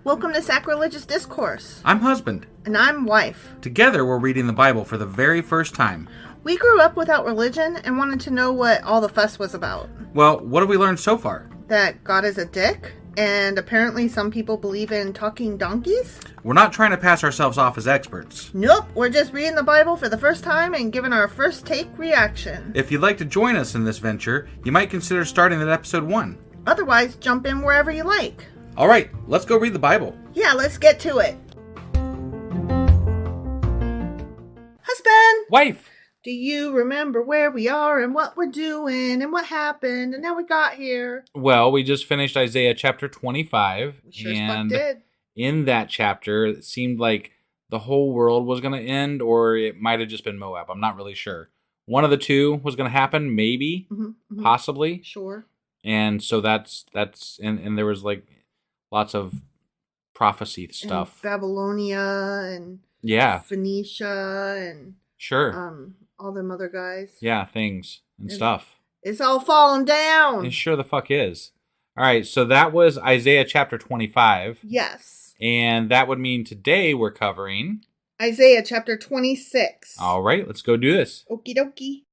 Welcome to Sacrilegious Discourse. I'm husband. And I'm wife. Together we're reading the Bible for the very first time. We grew up without religion and wanted to know what all the fuss was about. Well, what have we learned so far? That God is a dick, and apparently some people believe in talking donkeys? We're not trying to pass ourselves off as experts. Nope, we're just reading the Bible for the first time and giving our first take reaction. If you'd like to join us in this venture, you might consider starting at episode 1. Otherwise, jump in wherever you like. All right, let's go read the Bible. Yeah, let's get to it. Husband! Wife! Do you remember where we are and what we're doing and what happened and how we got here? Well, we just finished Isaiah chapter 25. We sure as fuck did. In that chapter, it seemed like the whole world was going to end, or it might have just been Moab. I'm not really sure. One of the two was going to happen, maybe, possibly. Sure. And so that's and there was like lots of prophecy stuff. And Babylonia and Phoenicia and all them other guys. Yeah, things and stuff. It's all falling down. It sure the fuck is. All right, so that was Isaiah chapter 25. Yes. And that would mean today we're covering Isaiah chapter 26. All right, let's go do this. Okie dokie.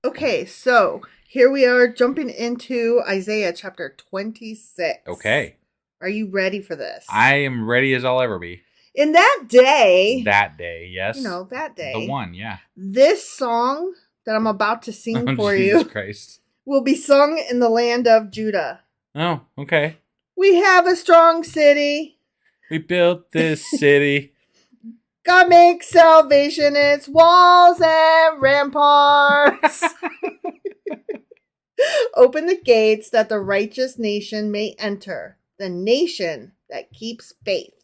Okay, so here we are jumping into Isaiah chapter 26. Okay. Are you ready for this? I am ready as I'll ever be. In that day. That day, yes. You know, that day. The one, yeah. This song that I'm about to sing for Jesus you Christ. will be sung in the land of Judah. Oh, okay. We have a strong city. We built this city. God makes salvation its walls and ramparts. Open the gates that the righteous nation may enter, the nation that keeps faith.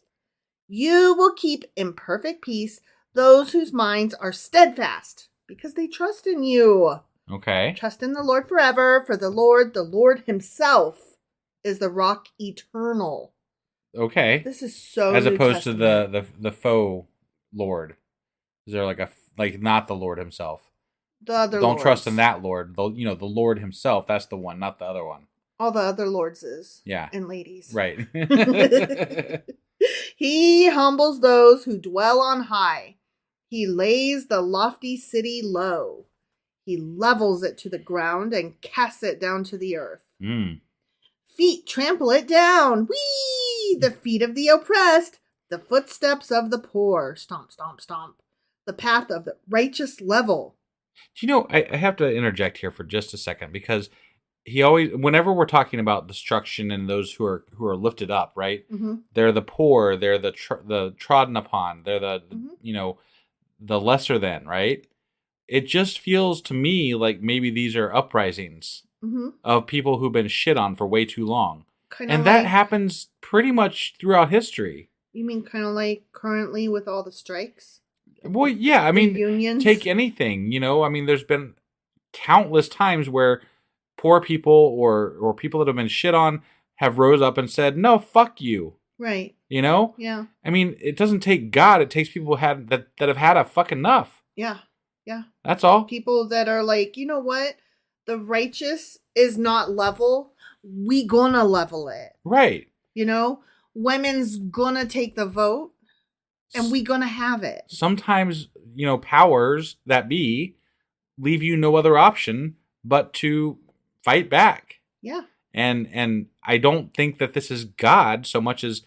You will keep in perfect peace those whose minds are steadfast, because they trust in you. Okay. Trust in the Lord forever, for the Lord himself, is the rock eternal. Okay. This is so as New opposed Testament. to the faux Lord. Is there like not the Lord himself? The other Don't lords. trust in that Lord. The Lord himself, that's the one, not the other one. All the other lordses. Yeah. And ladies. Right. He humbles those who dwell on high. He lays the lofty city low. He levels it to the ground and casts it down to the earth. Feet trample it down. Whee! The feet of the oppressed. The footsteps of the poor. Stomp, stomp, stomp. The path of the righteous level. Do you know, I have to interject here for just a second, because whenever we're talking about destruction and those who are lifted up, right? Mm-hmm. They're the poor, they're the trodden upon, they're the lesser than, right? It just feels to me like maybe these are uprisings of people who've been shit on for way too long. That happens pretty much throughout history. You mean kind of like currently with all the strikes? Well, yeah, I mean, unions? Take anything, I mean, there's been countless times where poor people or people that have been shit on have rose up and said, no, fuck you. Right. Yeah. I mean, it doesn't take God. It takes people that have had a fuck enough. Yeah. Yeah. That's all. People that are like, you know what? The righteous is not level. We gonna level it. Right. Women's gonna take the vote and we gonna have it. Sometimes, powers that be leave you no other option but to fight back. Yeah. And I don't think that this is God so much as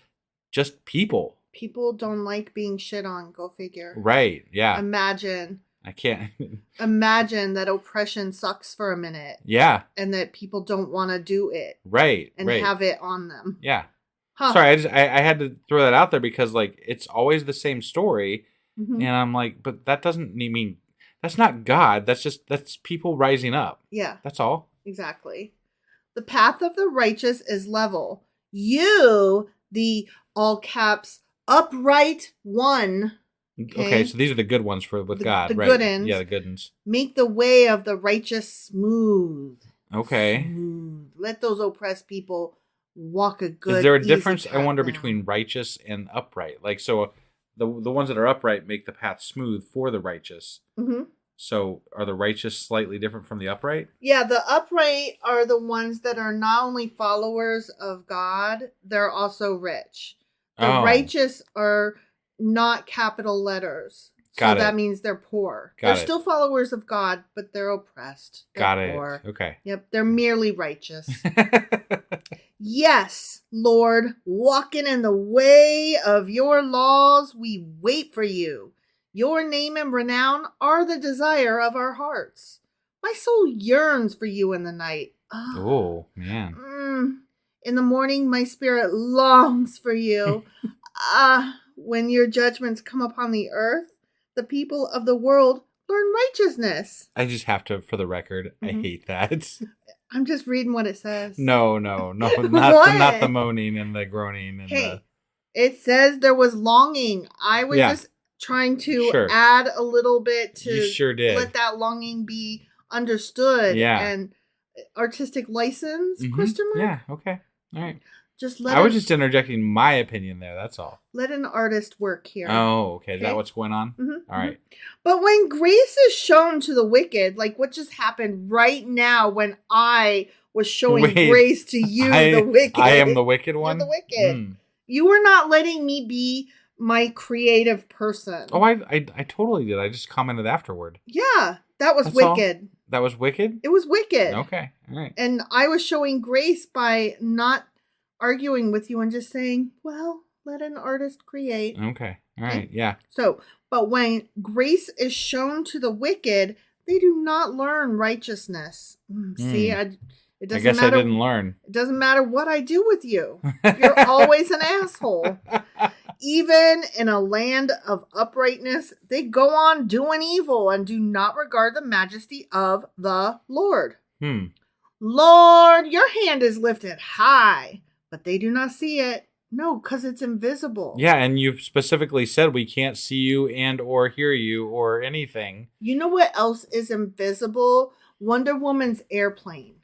just people. People don't like being shit on. Go figure. Right. Yeah. Imagine. I can't. Imagine that oppression sucks for a minute. Yeah. And that people don't want to do it. Right. And have it on them. Yeah. Huh. Sorry, I had to throw that out there because it's always the same story. Mm-hmm. And I'm like, but that doesn't mean, that's not God. That's people rising up. Yeah. That's all. Exactly. The path of the righteous is level. You, the all caps upright one. Okay, so these are the good ones with God, right? The good ends. Yeah, the good ones. Make the way of the righteous smooth. Okay. Smooth. Let those oppressed people walk a good. Is there a difference, I wonder, down. between righteous and upright? Like, so the ones that are upright make the path smooth for the righteous. Mm-hmm. So are the righteous slightly different from the upright? Yeah, the upright are the ones that are not only followers of God, they're also rich. The righteous are not capital letters. So that means they're poor. They're still followers of God, but they're oppressed. They're poor. Okay. Yep, they're merely righteous. Yes, Lord, walking in the way of your laws, we wait for you. Your name and renown are the desire of our hearts. My soul yearns for you in the night. Oh, man. In the morning, my spirit longs for you. When your judgments come upon the earth, the people of the world learn righteousness. I just have to, for the record, I hate that. I'm just reading what it says. No, not the moaning and the groaning. And it says there was longing. I was just trying to add a little bit to let that longing be understood. And artistic license, question mark? Yeah, okay. All right. I was just interjecting my opinion there, that's all. Let an artist work here. Oh, okay. Is that what's going on? All right. But when grace is shown to the wicked, like what just happened right now when I was showing grace to you, the wicked. I am the wicked one? You're the wicked. You were not letting me be my creative person. Oh, I totally did. I just commented afterward. Yeah, that was wicked. All? That was wicked? It was wicked. Okay, all right. And I was showing grace by not arguing with you and just saying, well, let an artist create. Okay, all right, yeah. So, but when grace is shown to the wicked, they do not learn righteousness. See, it doesn't I guess matter. I didn't learn. It doesn't matter what I do with you. You're always an asshole. Even in a land of uprightness, they go on doing evil and do not regard the majesty of the Lord. Lord, your hand is lifted high, but they do not see it. No, because it's invisible. Yeah, and you've specifically said we can't see you and or hear you or anything. You know what else is invisible? Wonder Woman's airplane.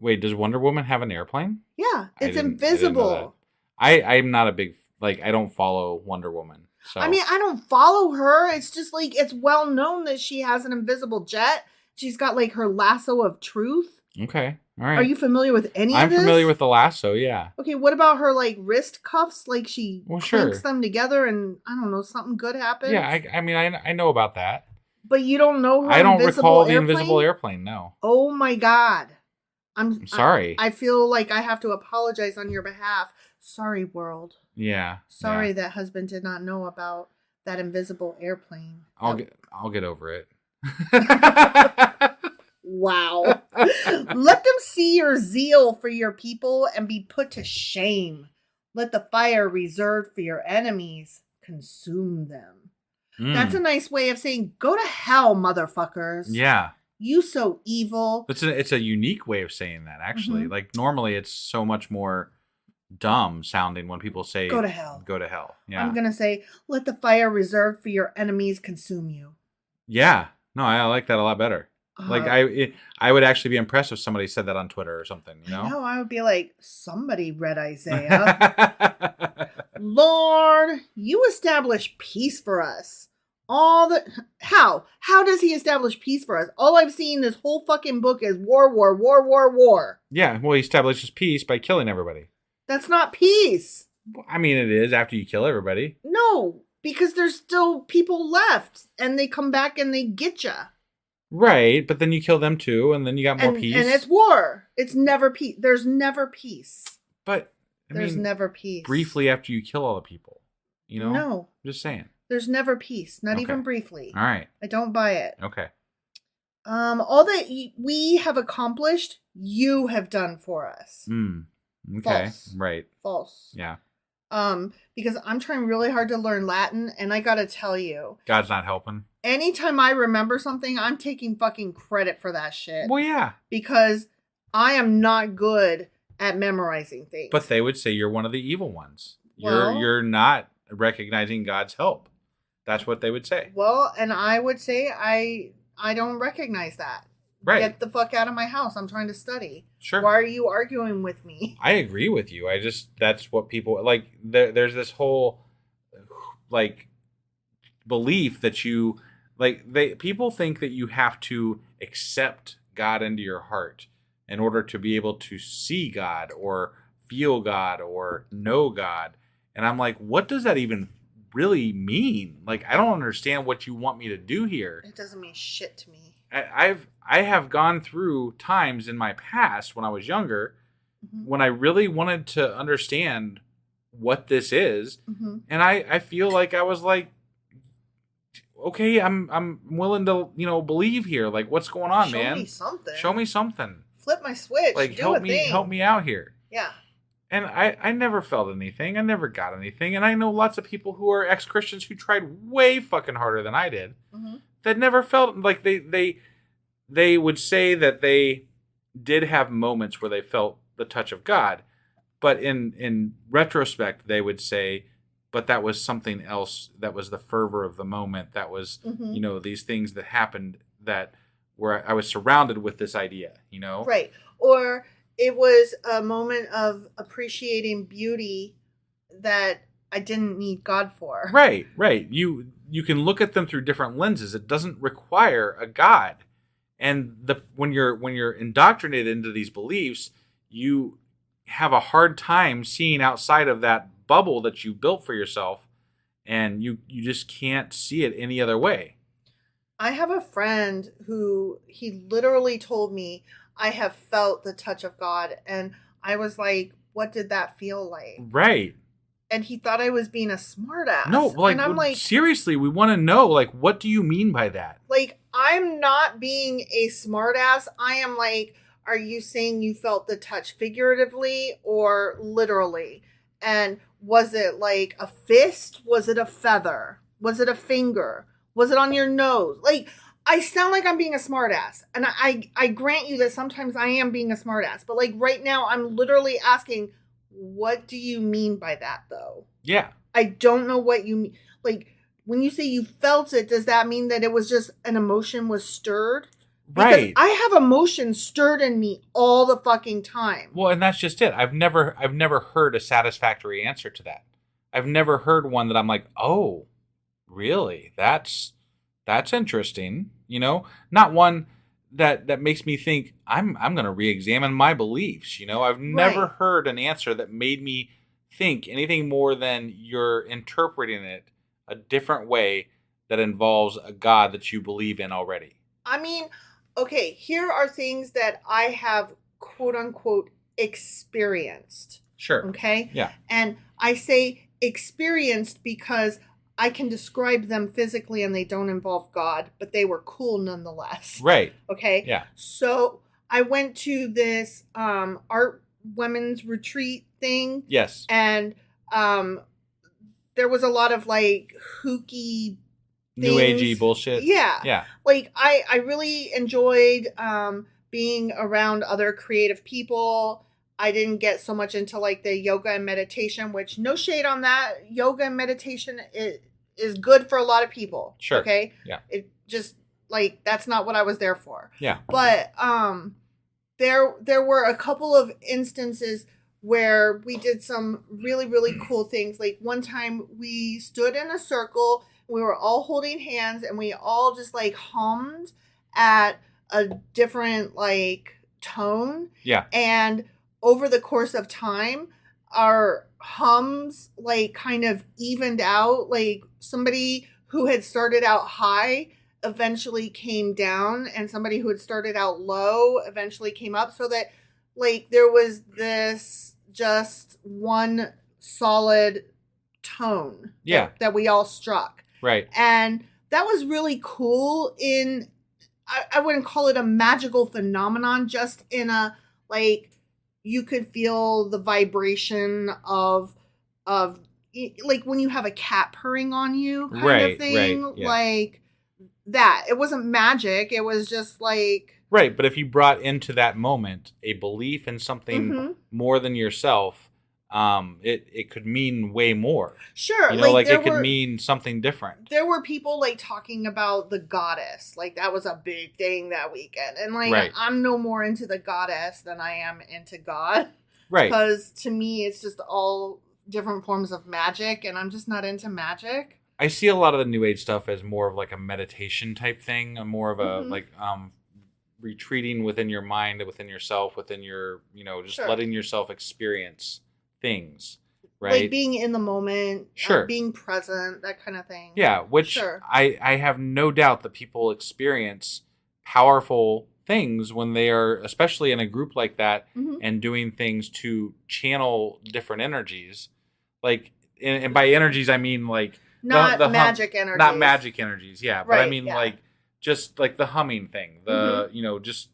Wait, does Wonder Woman have an airplane? Yeah, it's invisible. I'm not a big, I don't follow Wonder Woman. So. I mean, I don't follow her. It's just it's well known that she has an invisible jet. She's got her lasso of truth. Okay. All right. Are you familiar with any of this? I'm familiar with the lasso, yeah. Okay, what about her wrist cuffs? She clinks them together and, I don't know, something good happens? Yeah, I mean, I know about that. But you don't know her I don't recall the invisible airplane, no. Oh my God. I'm sorry. I feel like I have to apologize on your behalf. Sorry, world. Yeah. Sorry that husband did not know about that invisible airplane. I'll get over it. Wow. Let them see your zeal for your people and be put to shame. Let the fire reserved for your enemies consume them. That's a nice way of saying, go to hell, motherfuckers. Yeah. You so evil. It's a unique way of saying that, actually. Normally it's so much more dumb sounding when people say, go to hell. Go to hell. Yeah. I'm going to say, let the fire reserved for your enemies consume you. Yeah. No, I like that a lot better. I would actually be impressed if somebody said that on Twitter or something, you know? No, I would be like, somebody read Isaiah. Lord, you establish peace for us. How does he establish peace for us? All I've seen this whole fucking book is war. Yeah, well, he establishes peace by killing everybody. That's not peace. I mean, it is after you kill everybody. No, because there's still people left, and they come back and they get you. Right, but then you kill them too, and then you got more peace. And it's war. It's never peace. There's never peace. But there's never peace. Briefly after you kill all the people, you know? No. I'm just saying. There's never peace, not even briefly. All right. I don't buy it. Okay. All that we have accomplished, you have done for us. Okay. False. Right. False. Yeah. Because I'm trying really hard to learn Latin, and I gotta tell you, God's not helping. Anytime I remember something, I'm taking fucking credit for that shit. Well, yeah. Because I am not good at memorizing things. But they would say you're one of the evil ones. You're not recognizing God's help. That's what they would say. Well, and I would say I don't recognize that. Right. Get the fuck out of my house. I'm trying to study. Sure. Why are you arguing with me? I agree with you. That's what people there's this whole belief that you Like people think that you have to accept God into your heart in order to be able to see God or feel God or know God. And I'm like, what does that even really mean? Like, I don't understand what you want me to do here. It doesn't mean shit to me. I have gone through times in my past when I was younger when I really wanted to understand what this is. And I feel like I was like, okay, I'm willing to, believe here. Like, what's going on, man? Show me something. Show me something. Flip my switch. Like, help me out here. Yeah. And I never felt anything. I never got anything. And I know lots of people who are ex-Christians who tried way fucking harder than I did that never felt like they would say that they did have moments where they felt the touch of God. But in retrospect, they would say, but that was something else. That was the fervor of the moment. That was, these things that happened that where I was surrounded with this idea, Right. Or it was a moment of appreciating beauty that I didn't need God for. Right. You can look at them through different lenses. It doesn't require a God. And when you're indoctrinated into these beliefs, you have a hard time seeing outside of that bubble that you built for yourself, and you just can't see it any other way. I have a friend who he literally told me, I have felt the touch of God, and I was like, what did that feel like? Right. And he thought I was being a smartass. No, like, and I'm like, seriously, we want to know, like, what do you mean by that? Like, I'm not being a smartass. I am like, are you saying you felt the touch figuratively or literally? And was it like a fist? Was it a feather? Was it a finger? Was it on your nose? Like, I sound like I'm being a smartass. And I grant you that sometimes I am being a smartass. But like right now, I'm literally asking, what do you mean by that though? Yeah. I don't know what you mean. Like, when you say you felt it, does that mean that it was just an emotion was stirred? Because right. I have emotions stirred in me all the fucking time. Well, and that's just it. I've never heard a satisfactory answer to that. I've never heard one that I'm like, oh, really? That's interesting. Not one that makes me think I'm going to re-examine my beliefs. I've never heard an answer that made me think anything more than you're interpreting it a different way that involves a God that you believe in already. I mean, okay, here are things that I have quote unquote experienced. Sure. Okay? Yeah. And I say experienced because I can describe them physically and they don't involve God, but they were cool nonetheless. Right. Okay? Yeah. So I went to this art women's retreat thing. Yes. And there was a lot of like hooky New agey bullshit. Yeah. Yeah. Like I really enjoyed being around other creative people. I didn't get so much into like the yoga and meditation, which no shade on that. Yoga and meditation is good for a lot of people. Sure. Okay. Yeah. It just like that's not what I was there for. Yeah. But there were a couple of instances where we did some really, really cool things. Like one time we stood in a circle, we were all holding hands and we all just like hummed at a different like tone. Yeah. And over the course of time, our hums like kind of evened out. Like somebody who had started out high eventually came down and somebody who had started out low eventually came up, so that like there was this just one solid tone that we all struck. Right. And that was really cool in, I wouldn't call it a magical phenomenon, just in a, like, you could feel the vibration of like when you have a cat purring on you kind of thing. Right, yeah. Like that. It wasn't magic. It was just like. Right. But if you brought into that moment a belief in something more than yourself, it could mean way more. Sure. Like it could mean something different. There were people like talking about the goddess. Like that was a big thing that weekend. And like I'm no more into the goddess than I am into God. Right. Because to me it's just all different forms of magic and I'm just not into magic. I see a lot of the New Age stuff as more of like a meditation type thing, a more of a like retreating within your mind, within yourself, within your, just letting yourself experience things, right? Like being in the moment, being present, that kind of thing. Yeah, which I have no doubt that people experience powerful things when they are, especially in a group like that, and doing things to channel different energies. Like, and by energies, I mean like not magic energies. Not magic energies, yeah. But I mean like just like the humming thing, the just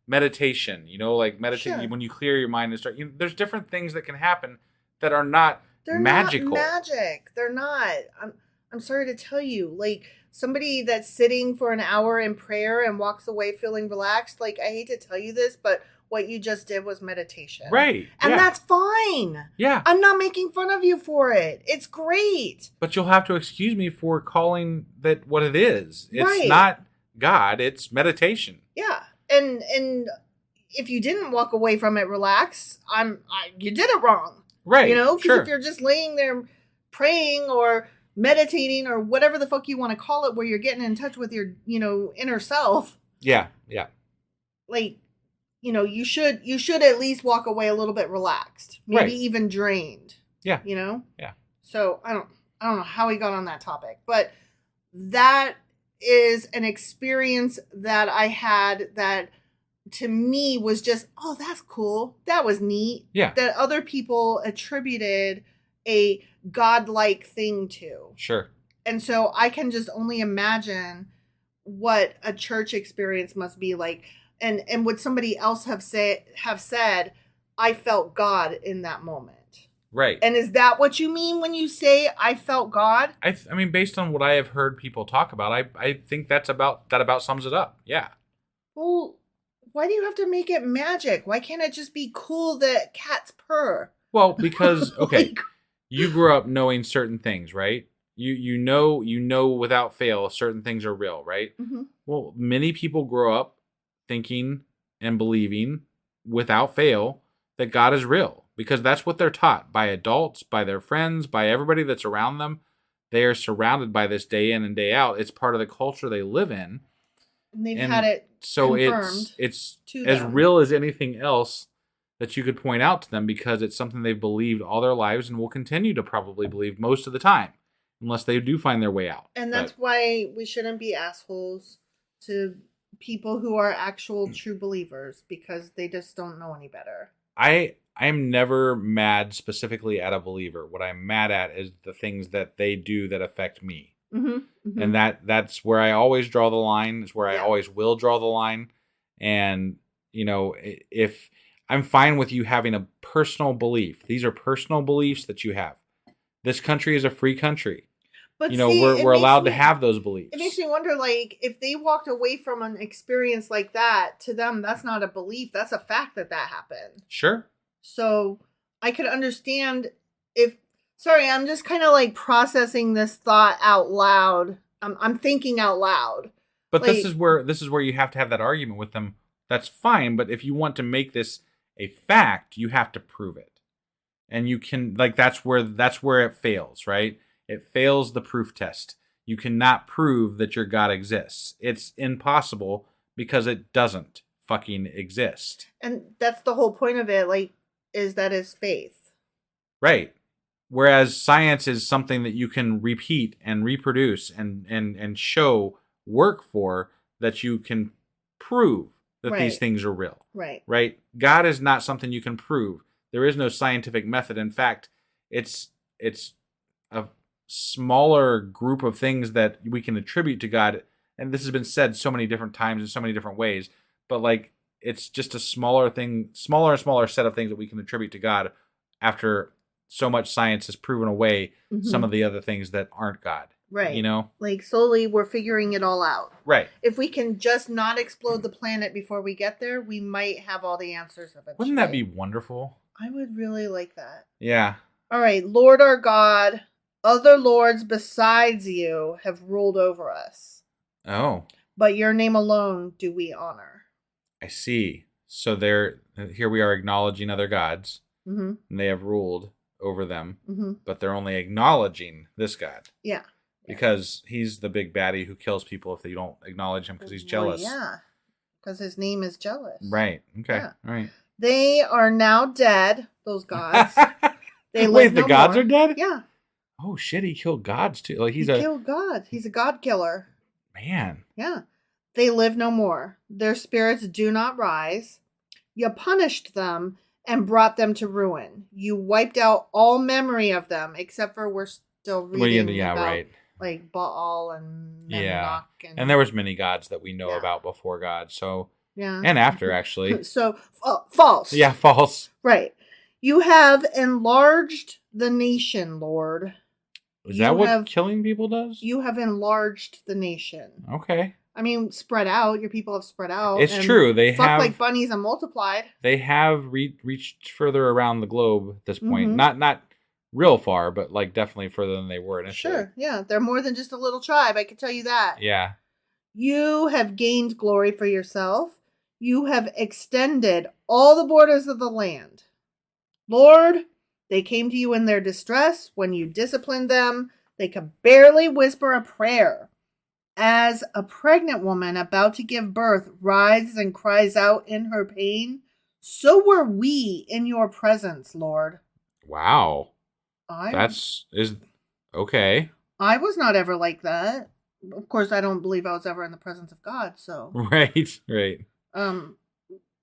meditation. Like meditation when you clear your mind and start. There's different things that can happen that are not magical. Not magic. They're not. I'm sorry to tell you, like. Somebody that's sitting for an hour in prayer and walks away feeling relaxed, like, I hate to tell you this, but what you just did was meditation. Right. And that's fine. Yeah. I'm not making fun of you for it. It's great. But you'll have to excuse me for calling that what it is. It's not God, it's meditation. Yeah. And if you didn't walk away from it relaxed, you did it wrong. Right. Because if you're just laying there praying or meditating or whatever the fuck you want to call it, where you're getting in touch with your, inner self. Yeah. Like, you should at least walk away a little bit relaxed, maybe even drained. Yeah. Yeah. So I don't know how we got on that topic, but that is an experience that I had that to me was just, oh, that's cool. That was neat. Yeah. That other people attributed a godlike thing to. Sure. And so I can just only imagine what a church experience must be like. And would somebody else have said, I felt God in that moment. Right. And is that what you mean when you say I felt God? I mean, based on what I have heard people talk about, I think that about sums it up. Yeah. Well, why do you have to make it magic? Why can't it just be cool that cats purr? Well, because, okay. You grew up knowing certain things, right? You know without fail certain things are real, right? Mm-hmm. Well, many people grow up thinking and believing without fail that God is real because that's what they're taught by adults, by their friends, by everybody that's around them. They are surrounded by this day in and day out. It's part of the culture they live in. And they've had it confirmed. It's as real as anything else that you could point out to them because it's something they've believed all their lives and will continue to probably believe most of the time, unless they do find their way out. And that's why we shouldn't be assholes to people who are actual true believers because they just don't know any better. I am never mad specifically at a believer. What I'm mad at is the things that they do that affect me. Mm-hmm, mm-hmm. And that's where I always draw the line. It's where I always will draw the line. And, if I'm fine with you having a personal belief. These are personal beliefs that you have. This country is a free country. But we're allowed to have those beliefs. It makes me wonder, like, if they walked away from an experience like that, to them, that's not a belief. That's a fact that happened. Sure. So I could understand I'm just kind of like processing this thought out loud. I'm thinking out loud. But like, this is where you have to have that argument with them. That's fine. But if you want to make this a fact, you have to prove it. And you can, like, that's where it fails, right? It fails the proof test. You cannot prove that your God exists. It's impossible because it doesn't fucking exist. And that's the whole point of it, like, is that is faith. Right. Whereas science is something that you can repeat and reproduce and show work for, that you can prove that these things are real. Right. Right. God is not something you can prove. There is no scientific method. In fact, it's a smaller group of things that we can attribute to God. And this has been said so many different times in so many different ways, but like, it's just a smaller and smaller set of things that we can attribute to God after so much science has proven away some of the other things that aren't God. Right. Like, slowly we're figuring it all out. Right. If we can just not explode the planet before we get there, we might have all the answers eventually. Wouldn't that be wonderful? I would really like that. Yeah. All right. Lord our God, other lords besides you have ruled over us. Oh. But your name alone do we honor. I see. So here we are acknowledging other gods, and they have ruled. over them, Mm-hmm. but they're only acknowledging this God. Yeah. Because he's the big baddie who kills people if they don't acknowledge him because he's jealous. Well, yeah. Because his name is Jealous. Right. Okay. Yeah. All right. They are now dead, those gods. They Wait, live the no gods more. are dead? Yeah. Oh, shit. He killed gods, too. Like He killed God. He's a god killer. Man. Yeah. They live no more. Their spirits do not rise. You punished them and brought them to ruin. You wiped out all memory of them, except for we're still reading about like Baal and Menoch. And there was many gods that we know about before God. So and after, actually. So false. Yeah, false. Right. You have enlarged the nation, Lord. Is that what killing people does? You have enlarged the nation. Okay. I mean, spread out. Your people have spread out. It's true. They have like bunnies and multiplied. They have reached further around the globe at this point. Not real far, but like definitely further than they were initially. Sure. Yeah, they're more than just a little tribe. I can tell you that. Yeah. You have gained glory for yourself. You have extended all the borders of the land. Lord, they came to you in their distress. When you disciplined them, they could barely whisper a prayer. As a pregnant woman about to give birth writhes and cries out in her pain, so were we in your presence, Lord. Wow. Okay. I was not ever like that. Of course, I don't believe I was ever in the presence of God, so. Right.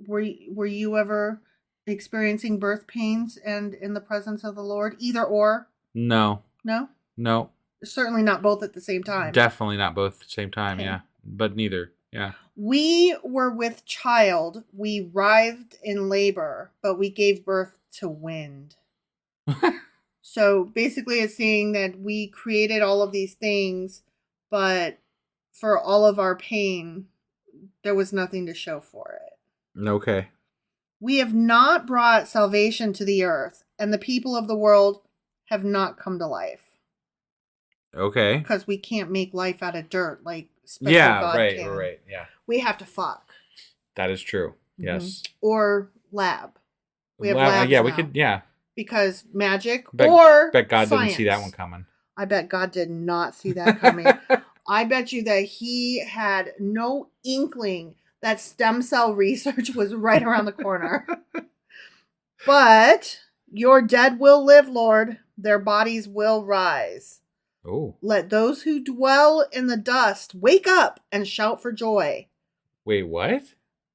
Were you ever experiencing birth pains and in the presence of the Lord? Either or? No. No? No. Certainly not both at the same time. Definitely not both at the same time, okay. Yeah. But neither, yeah. We were with child. We writhed in labor, but we gave birth to wind. So basically it's saying that we created all of these things, but for all of our pain, there was nothing to show for it. Okay. We have not brought salvation to the earth, and the people of the world have not come to life. Okay. Because we can't make life out of dirt like special God can. Right. Yeah. We have to fuck. That is true. Yes. Or lab. We have labs yeah, now. we could. Yeah. Because magic bet God science. Didn't see that one coming. I bet God did not see that coming. I bet you that he had no inkling that stem cell research was right around the corner. But your dead will live, Lord. Their bodies will rise. Oh. Let those who dwell in the dust wake up and shout for joy. Wait, what?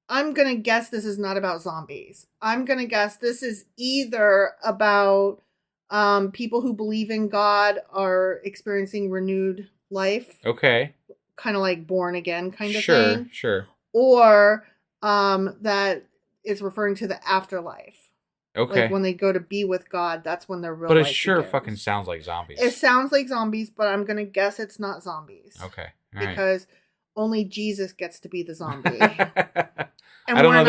I'm going to guess this is not about zombies. I'm going to guess this is either about people who believe in God are experiencing renewed life. Okay. Kind of like born again kind of thing. Sure. Or that is referring to the afterlife. Okay. Like when they go to be with God, that's when they're real. But it sure fucking sounds like zombies. It sounds like zombies, but I'm going to guess it's not zombies. Okay. Because only Jesus gets to be the zombie. And I don't know.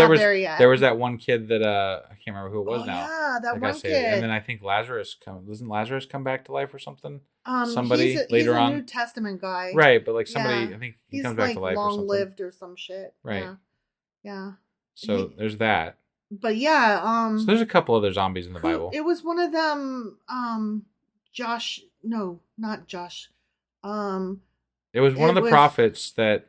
There was that one kid that I can't remember who it was now. Yeah, that one kid. And then I think doesn't Lazarus come back to life or something? Somebody later on. He's a New Testament guy. Right, but like somebody, I think he comes back to life or something. He's long-lived or some shit. Right. Yeah. So there's that. But yeah, so there's a couple other zombies in the Bible. It was one of them, Josh. No, not Josh. It was one of the prophets that.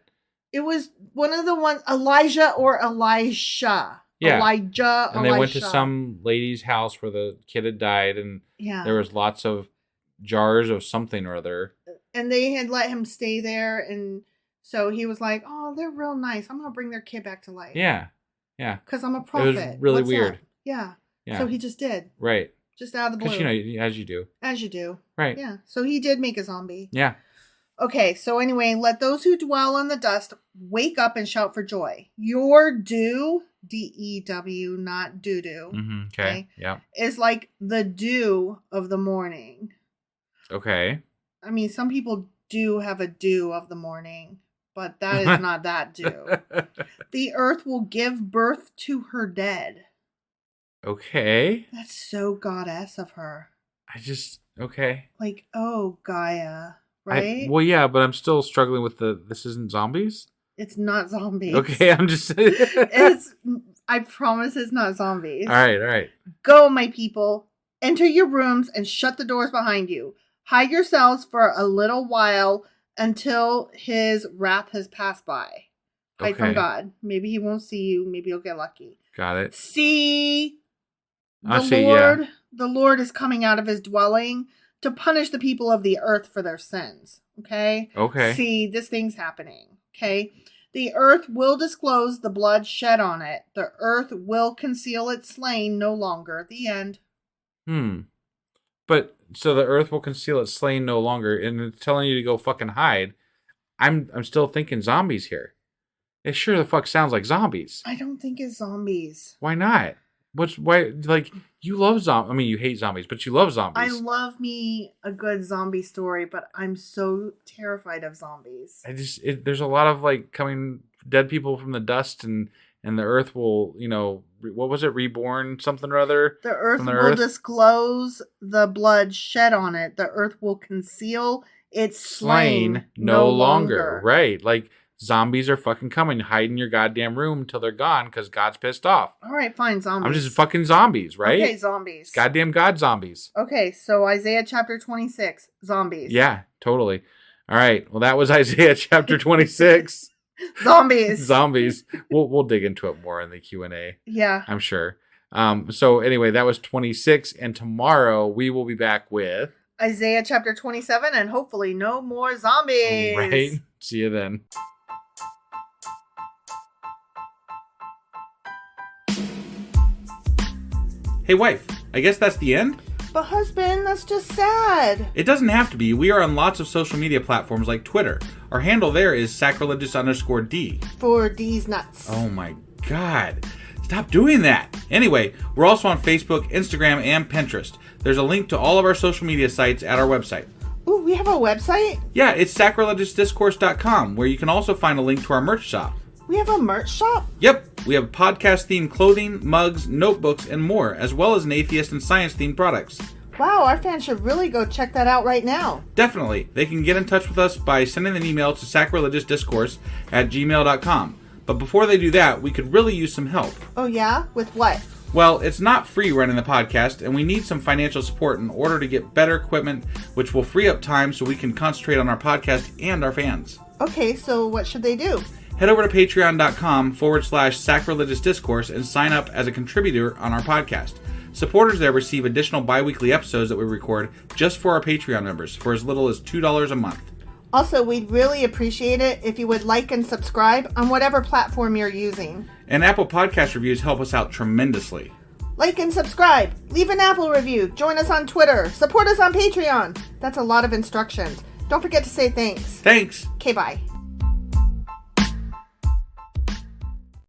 It was one of the ones, Elijah or Elisha. Yeah. Elijah. And they went to some lady's house where the kid had died, and there was lots of jars of something or other. And they had let him stay there, and so he was like, "Oh, they're real nice. I'm gonna bring their kid back to life." Yeah. Because I'm a prophet. It was really weird. Up? Yeah. So he just did. Right. Just out of the blue. Because as you do. As you do. Right. Yeah. So he did make a zombie. Yeah. Okay, so anyway, let those who dwell in the dust wake up and shout for joy. Your dew, D-E-W, not doo-doo. Mm-hmm. Okay, yeah. Is like the dew of the morning. Okay. I mean, some people do have a dew of the morning, but that is not that dew. The earth will give birth to her dead. Okay. That's so goddess of her. Okay. Like, oh, Gaia. Right? Well, yeah, but I'm still struggling with this isn't zombies? It's not zombies. Okay, I'm just... I promise it's not zombies. All right. Go, my people. Enter your rooms and shut the doors behind you. Hide yourselves for a little while until his wrath has passed by. Hide from God. Maybe he won't see you. Maybe you'll get lucky. Got it. See, the Lord is coming out of his dwelling to punish the people of the earth for their sins. Okay? Okay. See, this thing's happening. Okay? The earth will disclose the blood shed on it. The earth will conceal its slain no longer. The end. But so the earth will conceal its slain no longer, and it's telling you to go fucking hide. I'm still thinking zombies here. It sure the fuck sounds like zombies. I don't think it's zombies. Why not? You love zombies. I mean, you hate zombies, but you love zombies. I love me a good zombie story, but I'm so terrified of zombies. There's a lot of coming dead people from the dust, and the earth will, what was it? Reborn something or other? The earth will disclose the blood shed on it. The earth will conceal its slain no longer. Right. Zombies are fucking coming. Hide in your goddamn room until they're gone because God's pissed off. All right, fine, zombies. I'm just fucking zombies, right? Okay, zombies. Goddamn God zombies. Okay, so Isaiah chapter 26, zombies. Yeah, totally. All right, well, that was Isaiah chapter 26. Zombies. We'll dig into it more in the Q&A. Yeah. I'm sure. So anyway, that was 26, and tomorrow we will be back with Isaiah chapter 27, and hopefully no more zombies. Right. See you then. Hey, wife, I guess that's the end? But husband, that's just sad. It doesn't have to be. We are on lots of social media platforms like Twitter. Our handle there is sacrilegious_D. For D's nuts. Oh my God. Stop doing that. Anyway, we're also on Facebook, Instagram, and Pinterest. There's a link to all of our social media sites at our website. Ooh, we have a website? Yeah, it's sacrilegiousdiscourse.com, where you can also find a link to our merch shop. We have a merch shop? Yep, we have podcast-themed clothing, mugs, notebooks, and more, as well as an atheist and science-themed products. Wow, our fans should really go check that out right now. Definitely. They can get in touch with us by sending an email to sacrilegiousdiscourse@gmail.com. But before they do that, we could really use some help. Oh yeah? With what? Well, it's not free running the podcast, and we need some financial support in order to get better equipment, which will free up time so we can concentrate on our podcast and our fans. Okay, so what should they do? Head over to patreon.com/sacrilegiousdiscourse and sign up as a contributor on our podcast. Supporters there receive additional bi-weekly episodes that we record just for our Patreon members for as little as $2 a month. Also, we'd really appreciate it if you would like and subscribe on whatever platform you're using. And Apple Podcast reviews help us out tremendously. Like and subscribe. Leave an Apple review. Join us on Twitter. Support us on Patreon. That's a lot of instructions. Don't forget to say thanks. Thanks. Okay, bye.